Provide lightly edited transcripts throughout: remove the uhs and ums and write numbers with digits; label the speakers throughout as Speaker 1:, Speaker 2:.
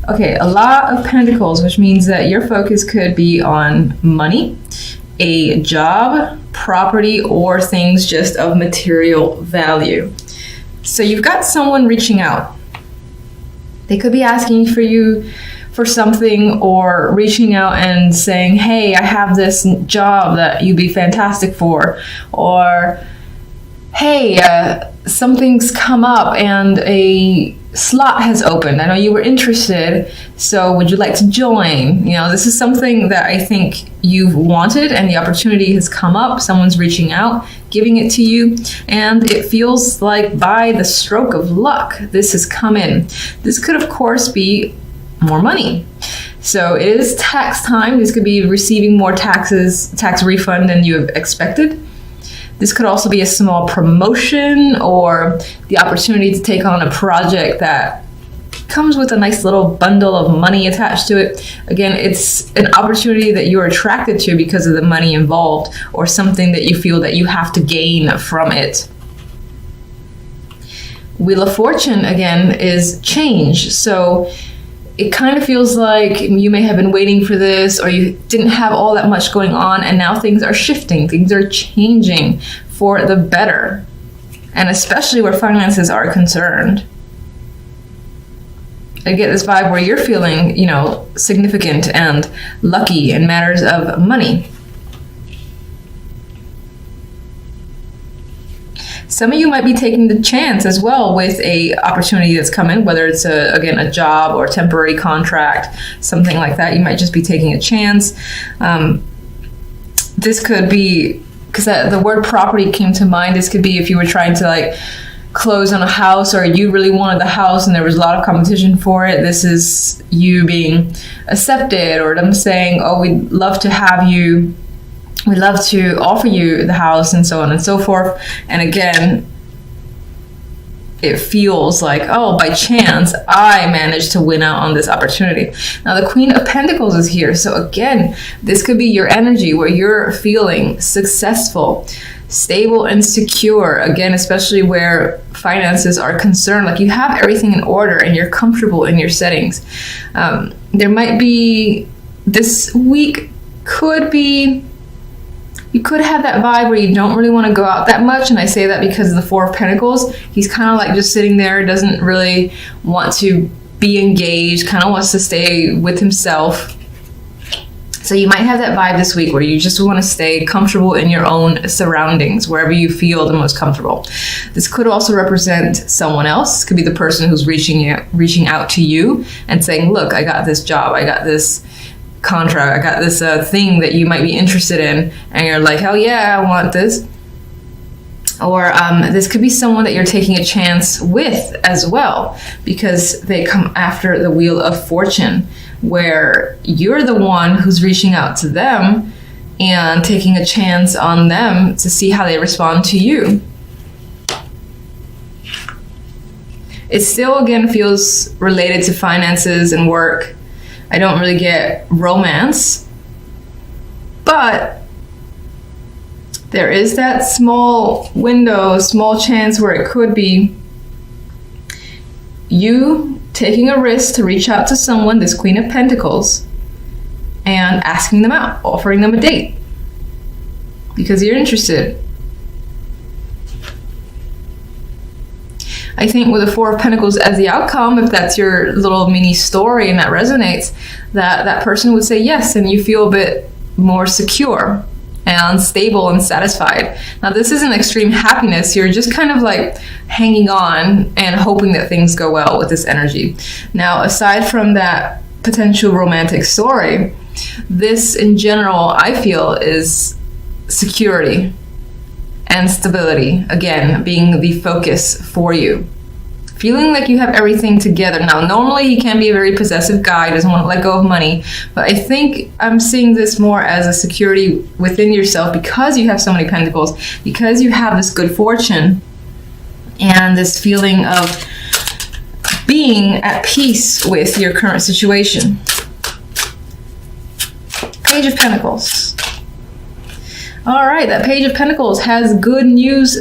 Speaker 1: Okay, a lot of pentacles, which means that your focus could be on money, a job, property, or things just of material value. So you've got someone reaching out. They could be asking for you for something, or reaching out and saying, hey, I have this job that you'd be fantastic for, or hey, something's come up and a slot has opened. I know you were interested, so would you like to join? This is something that I think you've wanted, and the opportunity has come up. Someone's reaching out, giving it to you, and it feels like by the stroke of luck, this has come in. This could, of course, be more money. So it is tax time. This could be receiving more tax refund than you have expected. This could also be a small promotion, or the opportunity to take on a project that comes with a nice little bundle of money attached to it. Again, it's an opportunity that you're attracted to because of the money involved, or something that you feel that you have to gain from it. Wheel of Fortune, again, is change. So it kind of feels like you may have been waiting for this, or you didn't have all that much going on, and now things are shifting, things are changing for the better, and especially where finances are concerned. I get this vibe where you're feeling, significant and lucky in matters of money. Some of you might be taking the chance as well with a opportunity that's come in, whether it's a job or a temporary contract, something like that. You might just be taking a chance. This could be, because the word property came to mind, this could be if you were trying to close on a house, or you really wanted the house and there was a lot of competition for it. This is you being accepted, or them saying, oh, we'd love to have you, we'd love to offer you the house, and so on and so forth. And again, it feels like, oh, by chance, I managed to win out on this opportunity. Now, the Queen of Pentacles is here. So again, this could be your energy where you're feeling successful, stable, and secure. Again, especially where finances are concerned, like you have everything in order and you're comfortable in your settings. There might be, this week could be, you could have that vibe where you don't really want to go out that much. And I say that because of the Four of Pentacles. He's kind of like just sitting there, doesn't really want to be engaged, kind of wants to stay with himself. So you might have that vibe this week where you just want to stay comfortable in your own surroundings, wherever you feel the most comfortable. This could also represent someone else. It could be the person who's reaching out to you and saying, look, I got this job, I got this contract, I got this thing that you might be interested in, and you're like, hell yeah, I want this. Or this could be someone that you're taking a chance with as well, because they come after the Wheel of Fortune, where you're the one who's reaching out to them and taking a chance on them to see how they respond to you. It still, again, feels related to finances and work. I don't really get romance, but there is that small window, small chance where it could be you taking a risk to reach out to someone, this Queen of Pentacles, and asking them out, offering them a date because you're interested. I think with the Four of Pentacles as the outcome, if that's your little mini story and that resonates, that person would say yes, and you feel a bit more secure and stable and satisfied. Now, this isn't extreme happiness. You're just kind of like hanging on and hoping that things go well with this energy. Now, aside from that potential romantic story, this in general, I feel, is security and stability, again, being the focus for you. Feeling like you have everything together. Now, normally he can be a very possessive guy, doesn't want to let go of money, but I think I'm seeing this more as a security within yourself because you have so many pentacles, because you have this good fortune and this feeling of being at peace with your current situation. Page of Pentacles. All right, that Page of Pentacles has good news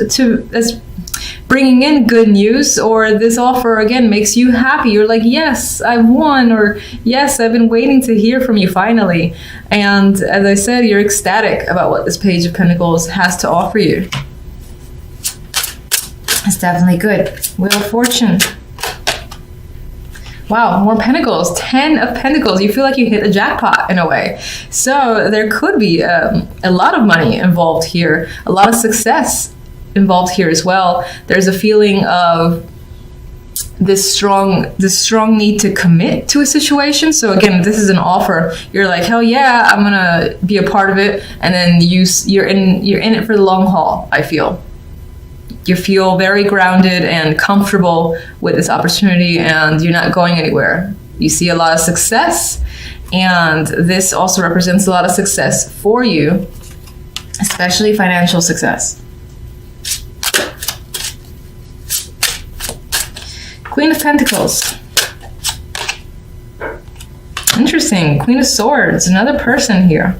Speaker 1: bringing in good news, or this offer again makes you happy. You're like, yes, I've won, or yes, I've been waiting to hear from you finally. And as I said, you're ecstatic about what this Page of Pentacles has to offer you. It's definitely good. Wheel of Fortune. Wow, more Pentacles. 10 of Pentacles. You feel like you hit a jackpot in a way. So there could be a lot of money involved here, a lot of success involved here as well. There's a feeling of this strong need to commit to a situation. So again, this is an offer. You're like, hell yeah, I'm gonna be a part of it, and then you're in it for the long haul. I feel. You feel very grounded and comfortable with this opportunity, and you're not going anywhere. You see a lot of success, and this also represents a lot of success for you, especially financial success. Queen of Pentacles. Interesting. Queen of Swords, another person here.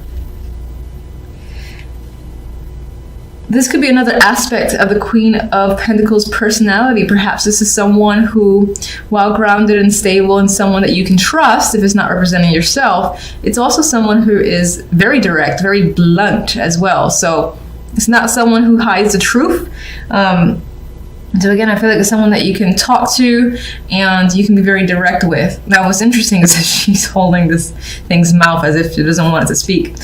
Speaker 1: This could be another aspect of the Queen of Pentacles personality. Perhaps this is someone who, while grounded and stable and someone that you can trust, if it's not representing yourself, it's also someone who is very direct, very blunt as well. So it's not someone who hides the truth. So again, I feel like it's someone that you can talk to and you can be very direct with. Now, what's interesting is that she's holding this thing's mouth as if she doesn't want it to speak.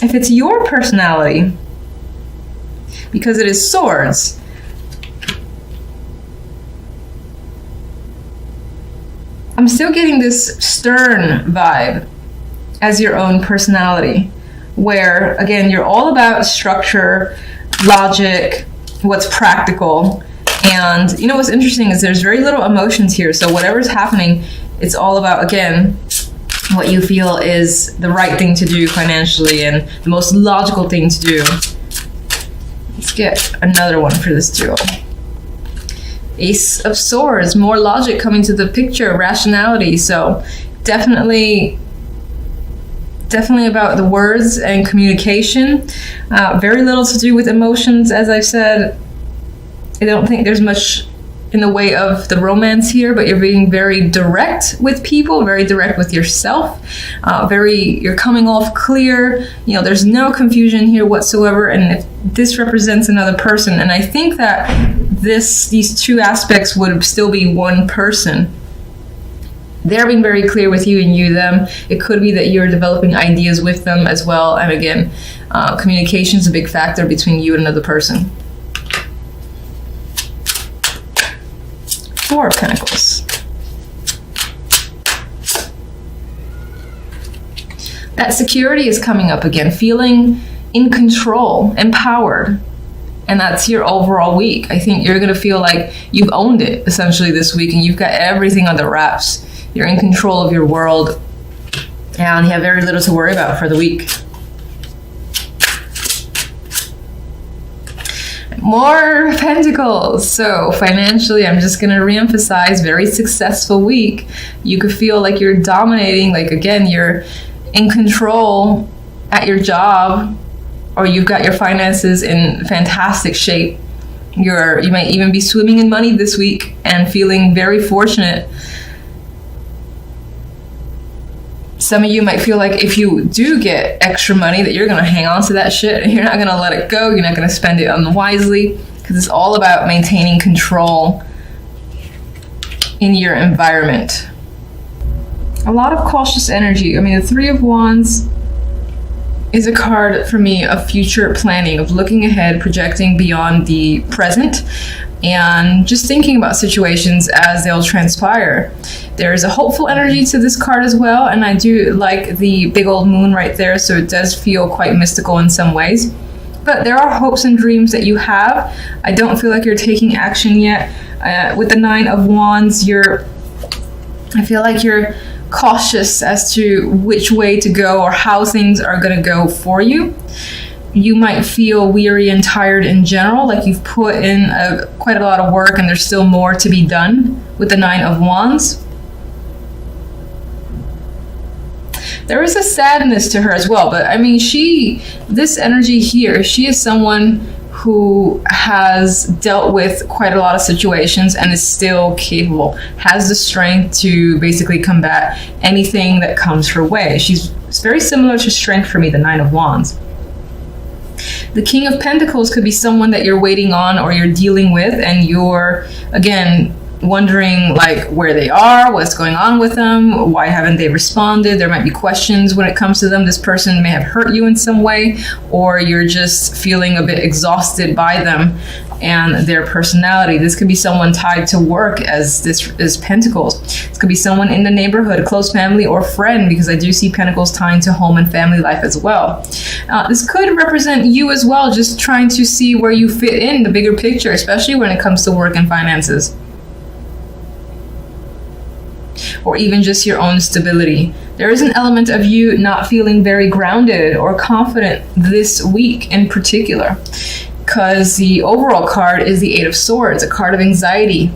Speaker 1: If it's your personality, because it is swords, I'm still getting this stern vibe as your own personality, where, again, you're all about structure, logic, what's practical. And you know what's interesting is there's very little emotions here. So whatever's happening, it's all about, again, what you feel is the right thing to do financially and the most logical thing to do. Let's get another one for this duo. Ace of Swords, more logic coming to the picture, rationality. So definitely about the words and communication. Very little to do with emotions, as I've said. I don't think there's much in the way of the romance here, but you're being very direct with people, very direct with yourself. You're coming off clear. You know, there's no confusion here whatsoever. And if this represents another person, and I think that these two aspects would still be one person. They're being very clear with you and you them. It could be that you're developing ideas with them as well. And again, communication is a big factor between you and another person. Four of Pentacles. That security is coming up again, feeling in control, empowered. And that's your overall week. I think you're going to feel like you've owned it essentially this week and you've got everything under wraps. You're in control of your world and you have very little to worry about for the week. More Pentacles. So financially, I'm just going to reemphasize, very successful week. You could feel like you're dominating, like again, you're in control at your job, or you've got your finances in fantastic shape. You might even be swimming in money this week and feeling very fortunate. Some of you might feel like if you do get extra money that you're going to hang on to that shit and you're not going to let it go. You're not going to spend it unwisely, because it's all about maintaining control in your environment. A lot of cautious energy. I mean, the Three of Wands is a card for me of future planning, of looking ahead, projecting beyond the present, and just thinking about situations as they'll transpire. There's a hopeful energy to this card as well, and I do like the big old moon right there, so it does feel quite mystical in some ways. But there are hopes and dreams that you have. I don't feel like you're taking action yet. With the Nine of Wands, I feel like you're cautious as to which way to go or how things are going to go for you. You might feel weary and tired in general, like you've put in quite a lot of work and there's still more to be done with the Nine of Wands. There is a sadness to her as well, but I mean, this energy here, she is someone who has dealt with quite a lot of situations and is still capable, has the strength to basically combat anything that comes her way. It's very similar to strength for me, the Nine of Wands. The King of Pentacles could be someone that you're waiting on or you're dealing with, and you're, again, wondering like where they are, what's going on with them, why haven't they responded. There might be questions when it comes to them. This person may have hurt you in some way, or you're just feeling a bit exhausted by them and their personality. This could be someone tied to work, as this is Pentacles. This could be someone in the neighborhood, a close family or friend, because I do see Pentacles tying to home and family life as well. This could represent you as well, just trying to see where you fit in the bigger picture, especially when it comes to work and finances, or even just your own stability. There is an element of you not feeling very grounded or confident this week in particular, because the overall card is the Eight of Swords, a card of anxiety,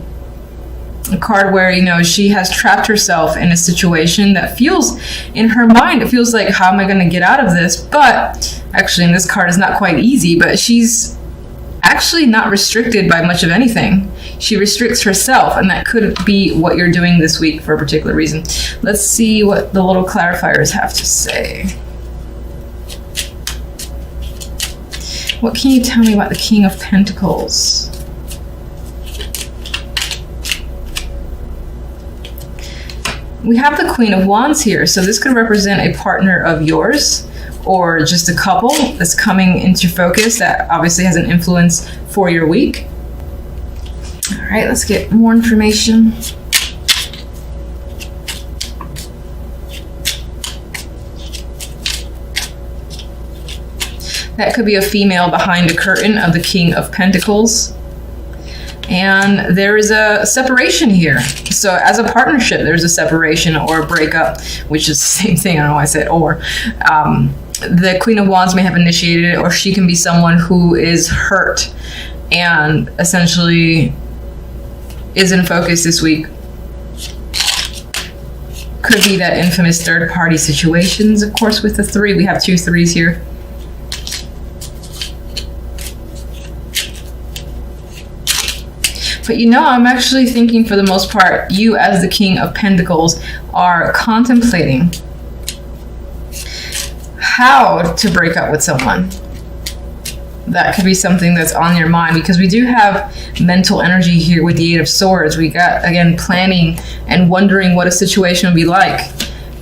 Speaker 1: a card where, you know, she has trapped herself in a situation that feels, in her mind, it feels like, how am I going to get out of this? But actually, in this card, it's not quite easy, but she's actually not restricted by much of anything. She restricts herself, and that could be what you're doing this week for a particular reason. Let's see what the little clarifiers have to say. What can you tell me about the King of Pentacles? We have the Queen of Wands here, so this could represent a partner of yours, or just a couple that's coming into focus that obviously has an influence for your week. All right, let's get more information. That could be a female behind a curtain of the King of Pentacles. And there is a separation here. So as a partnership, there's a separation or a breakup, which is the same thing. I don't know why I said or. The Queen of Wands may have initiated it, or she can be someone who is hurt and essentially is in focus this week. Could be that infamous third-party situations, of course, with the three. We have 2 threes here. But you know, I'm actually thinking for the most part, you as the King of Pentacles are contemplating how to break up with someone. That could be something that's on your mind, because we do have mental energy here with the Eight of Swords. We got, again, planning and wondering what a situation would be like.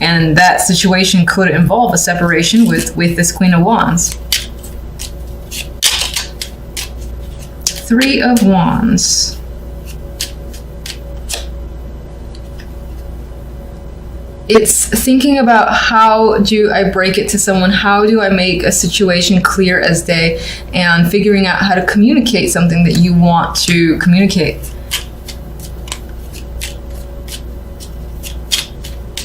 Speaker 1: And that situation could involve a separation with this Queen of Wands. 3 of Wands. It's thinking about, how do I break it to someone? How do I make a situation clear as day? And figuring out how to communicate something that you want to communicate.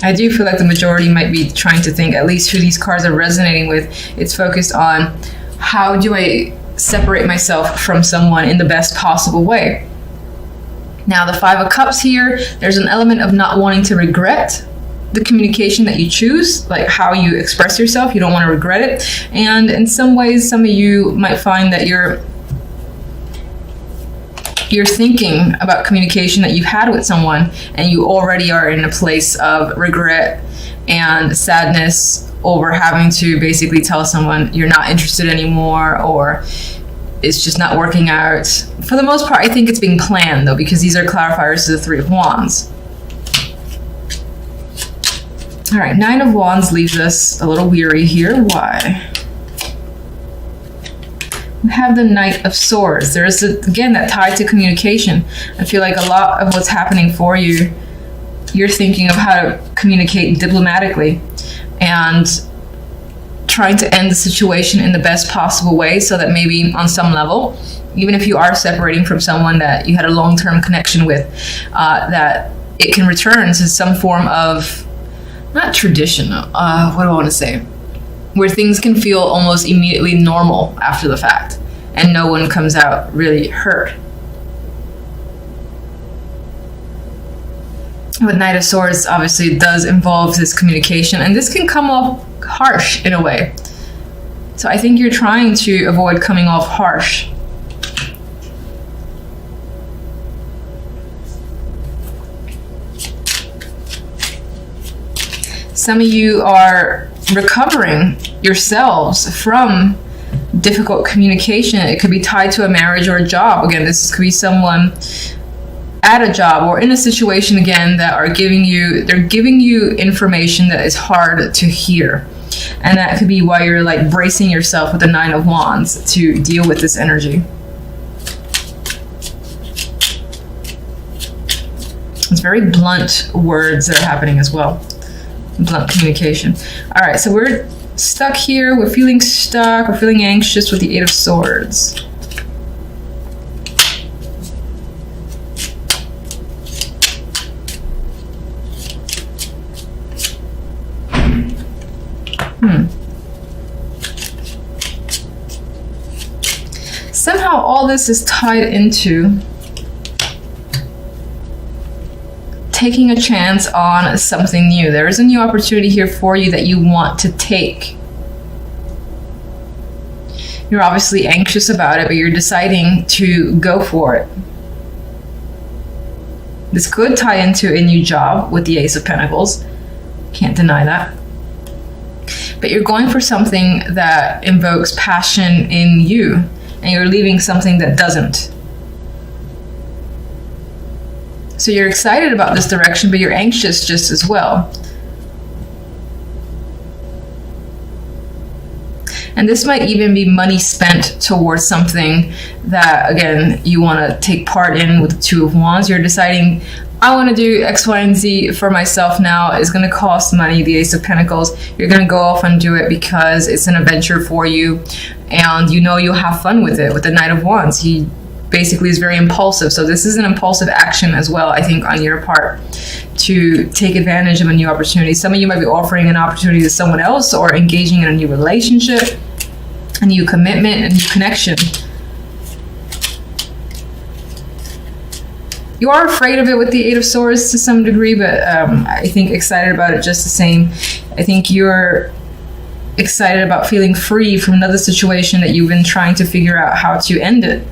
Speaker 1: I do feel like the majority might be trying to think, at least who these cards are resonating with, it's focused on, how do I separate myself from someone in the best possible way? Now, the 5 of Cups here, there's an element of not wanting to regret the communication that you choose, like how you express yourself. You don't want to regret it. And in some ways, some of you might find that you're thinking about communication that you've had with someone, and you already are in a place of regret and sadness over having to basically tell someone you're not interested anymore, or it's just not working out. For the most part, I think it's being planned, though, because these are clarifiers to the 3 of Wands. All right, 9 of Wands leaves us a little weary here. Why? We have the Knight of Swords. There is, again, that tie to communication. I feel like a lot of what's happening for you, you're thinking of how to communicate diplomatically and trying to end the situation in the best possible way, so that maybe on some level, even if you are separating from someone that you had a long-term connection with, that it can return to some form of, not traditional, what do I want to say? Where things can feel almost immediately normal after the fact, and no one comes out really hurt. With Knight of Swords, obviously, does involve this communication, and this can come off harsh in a way. So I think you're trying to avoid coming off harsh Some of you are recovering yourselves from difficult communication. It could be tied to a marriage or a job. Again, this could be someone at a job or in a situation, again, that are giving you information that is hard to hear. And that could be why you're like bracing yourself with the 9 of Wands to deal with this energy. It's very blunt words that are happening as well. Blunt communication. All right, so we're stuck here. We're feeling stuck. We're feeling anxious with the 8 of Swords. Somehow all this is tied into taking a chance on something new. There is a new opportunity here for you that you want to take. You're obviously anxious about it, but you're deciding to go for it. This could tie into a new job with the Ace of Pentacles. Can't deny that. But you're going for something that invokes passion in you, and you're leaving something that doesn't. So you're excited about this direction, but you're anxious just as well. And this might even be money spent towards something that, again, you want to take part in with the 2 of Wands. You're deciding, I want to do X, Y, and Z for myself now. It's going to cost money, the Ace of Pentacles. You're going to go off and do it because it's an adventure for you. And you know you'll have fun with it. With the Knight of Wands, he basically is very impulsive. So this is an impulsive action as well, I think, on your part to take advantage of a new opportunity. Some of you might be offering an opportunity to someone else or engaging in a new relationship, a new commitment, a new connection. You are afraid of it with the 8 of Swords to some degree, but I think excited about it just the same. I think you're excited about feeling free from another situation that you've been trying to figure out how to end it.